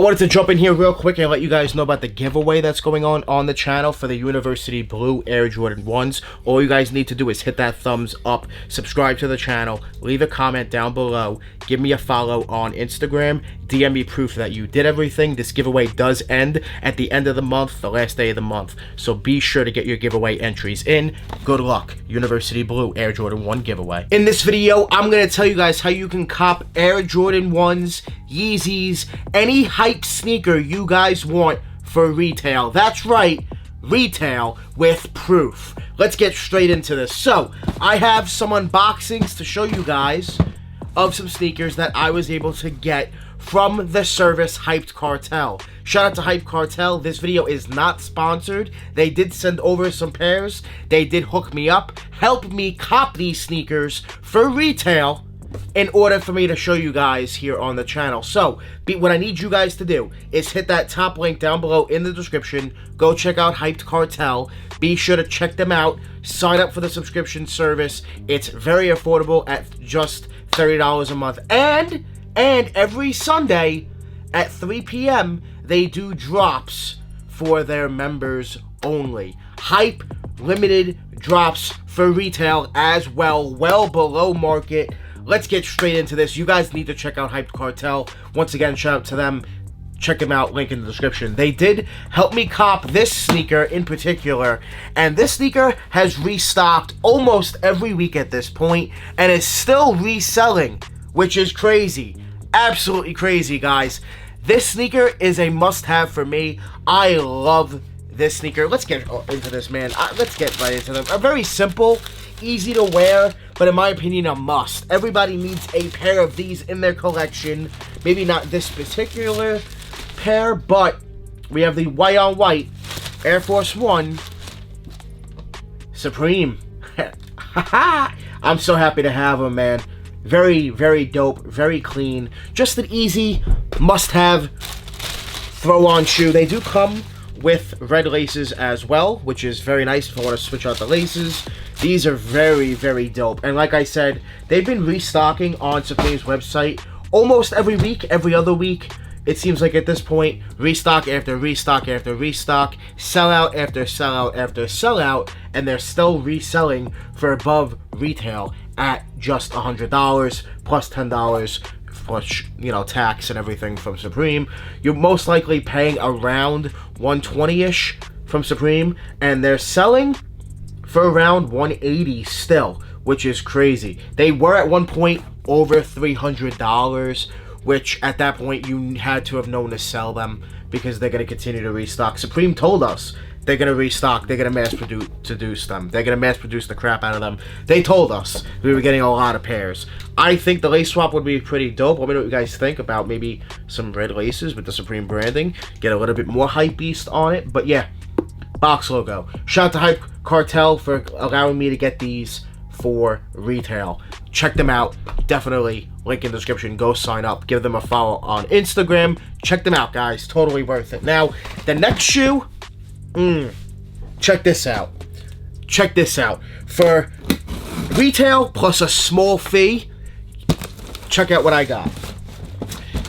wanted to jump in here real quick and let you guys know about the giveaway that's going on the channel for the University Blue Air Jordan 1s. All you guys need to do is hit that thumbs up, subscribe to the channel, leave a comment down below, give me a follow on Instagram, DM me proof that you did everything. This giveaway does end at the end of the month, the last day of the month. So be sure to get your giveaway entries in. Good luck. University Blue Air Jordan 1 giveaway. In this video, I'm going to tell you guys how you can cop Air Jordan 1s, Yeezys, any hype sneaker you guys want for retail. That's right, retail with proof. Let's get straight into this. So, I have some unboxings to show you guys of some sneakers that I was able to get from the service Hyped Cartel. Shout out to Hyped Cartel. This video is not sponsored. They did send over some pairs. They did hook me up, help me cop these sneakers for retail in order for me to show you guys here on the channel. So, what I need you guys to do is hit that top link down below in the description. Go check out Hyped Cartel. Be sure to check them out. Sign up for the subscription service. It's very affordable at just $30 a month. And every Sunday at 3 p.m., they do drops for their members only. Hype limited drops for retail as well below market. Let's get straight into this. You guys need to check out Hyped Cartel. Once again, shout out to them. Check them out, link in the description. They did help me cop this sneaker in particular, and this sneaker has restocked almost every week at this point, and is still reselling, which is crazy. Absolutely crazy, guys. This sneaker is a must-have for me. I love this sneaker. Let's get into this, man. Let's get right into them. A very simple, easy to wear, but in my opinion, a must. Everybody needs a pair of these in their collection. Maybe not this particular pair, but we have the white on white Air Force One Supreme. I'm so happy to have them, man. Very, very dope, very clean. Just an easy must-have throw-on shoe. They do come with red laces as well, which is very nice if I want to switch out the laces. These are very, very dope. And like I said, they've been restocking on Supreme's website almost every week, every other week. It seems like at this point, restock after restock after restock, sellout after sellout after sellout, and they're still reselling for above retail at just $100 plus $10 plus, you know, tax and everything from Supreme. You're most likely paying around $120-ish from Supreme, and they're selling for around $180 still, which is crazy. They were at one point over $300, which at that point you had to have known to sell them because they're going to continue to restock. Supreme told us they're going to restock, they're going to mass produce them, they're going to mass produce the crap out of them. They told us we were getting a lot of pairs. I think the lace swap would be pretty dope. Let me know what you guys think about maybe some red laces with the Supreme branding, get a little bit more hype beast on it. But yeah, box logo. Shout out to Hype Cartel for allowing me to get these for retail. Check them out. Definitely link in the description. Go sign up. Give them a follow on Instagram. Check them out, guys. Totally worth it. Now, the next shoe, check this out. Check this out. For retail plus a small fee, check out what I got.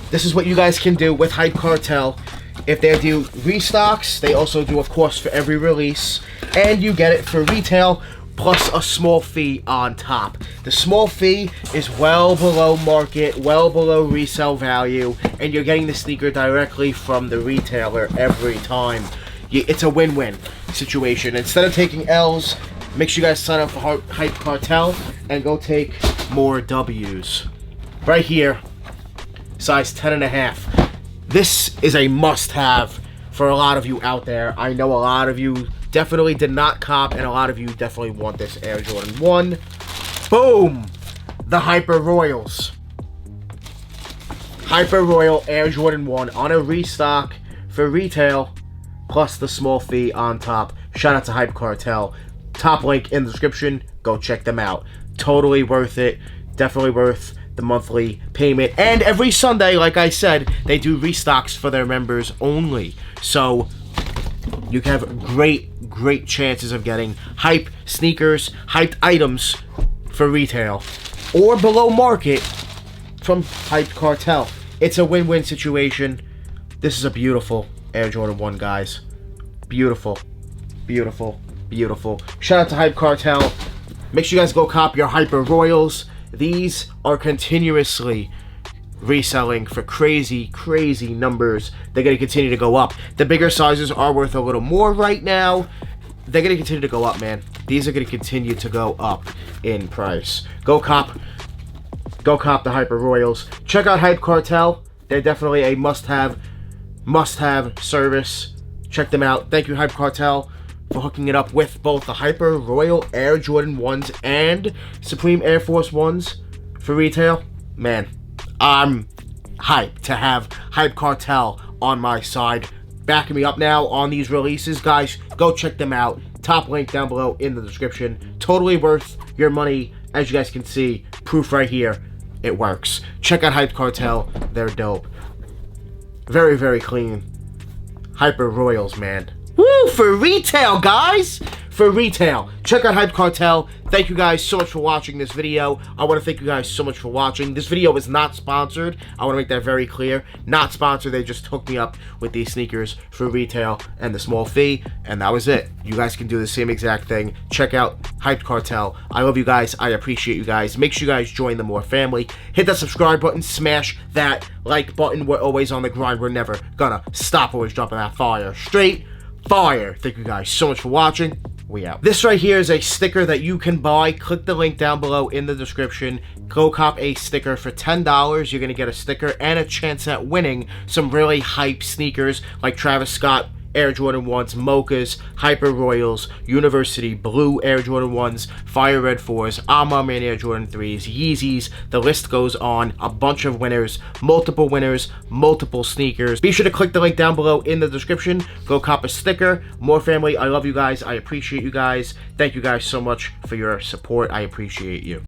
This is what you guys can do with Hype Cartel. If they do restocks, they also do, of course, for every release, and you get it for retail plus a small fee on top. The small fee is well below market, well below resale value, and you're getting the sneaker directly from the retailer every time. It's a win-win situation. Instead of taking L's, make sure you guys sign up for Hype Cartel and go take more W's. Right here, size 10.5. This is a must-have for a lot of you out there. I know a lot of you definitely did not cop, and a lot of you definitely want this Air Jordan 1. Boom! The Hyper Royals. Hyper Royal Air Jordan 1 on a restock for retail, plus the small fee on top. Shout out to Hype Cartel. Top link in the description. Go check them out. Totally worth it. Definitely worth the monthly payment. And every Sunday, like I said, they do restocks for their members only. So you can have great chances of getting hype sneakers, hyped items for retail or below market from Hyped Cartel. It's a win-win situation. This is a beautiful Air Jordan 1, guys. Beautiful. Beautiful. Beautiful. Shout out to Hype Cartel. Make sure you guys go cop your Hyper Royals. These are continuously reselling for crazy, crazy numbers. They're going to continue to go up. The bigger sizes are worth a little more right now. They're going to continue to go up, man. These are going to continue to go up in price. Go cop the Hyper Royals. Check out Hype Cartel. They're definitely a must-have service. Check them out. Thank you, Hype Cartel, for hooking it up with both the Hyper Royal Air Jordan 1s and Supreme Air Force 1s for retail. Man, I'm hyped to have Hype Cartel on my side, backing me up now on these releases. Guys, go check them out. Top link down below in the description. Totally worth your money. As you guys can see, proof right here. It works. Check out Hype Cartel. They're dope. Very, very clean. Hyper Royals, man. Woo! For retail, guys! For retail. Check out Hype Cartel. Thank you guys so much for watching this video. I want to thank you guys so much for watching. This video is not sponsored. I want to make that very clear. Not sponsored. They just hooked me up with these sneakers for retail and the small fee, and that was it. You guys can do the same exact thing. Check out Hype Cartel. I love you guys. I appreciate you guys. Make sure you guys join the More family. Hit that subscribe button. Smash that like button. We're always on the grind. We're never gonna stop. Always dropping that fire. Straight fire. Thank you guys so much for watching. We out. This right here is a sticker that you can buy. Click the link down below in the description. Go cop a sticker for $10. You're going to get a sticker and a chance at winning some really hype sneakers like Travis Scott Air Jordan 1s, Mochas, Hyper Royals, University Blue Air Jordan 1s, Fire Red 4s, Amarman Air Jordan 3s, Yeezys. The list goes on. A bunch of winners, multiple sneakers. Be sure to click the link down below in the description. Go cop a sticker. More family, I love you guys. I appreciate you guys. Thank you guys so much for your support. I appreciate you.